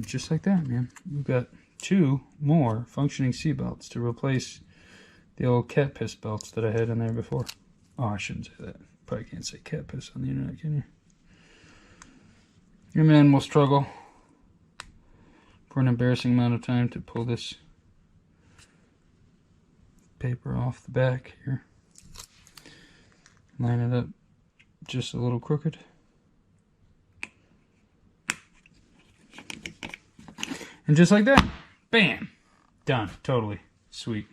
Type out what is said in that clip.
Just like that, man. We've got 2 more functioning seat belts to replace the old cat piss belts that I had in there before. Oh, I shouldn't say that. Probably can't say cat piss on the internet, can you? Your man will struggle for an embarrassing amount of time to pull this paper off the back here. Line it up just a little crooked. And just like that, bam, done. Totally sweet.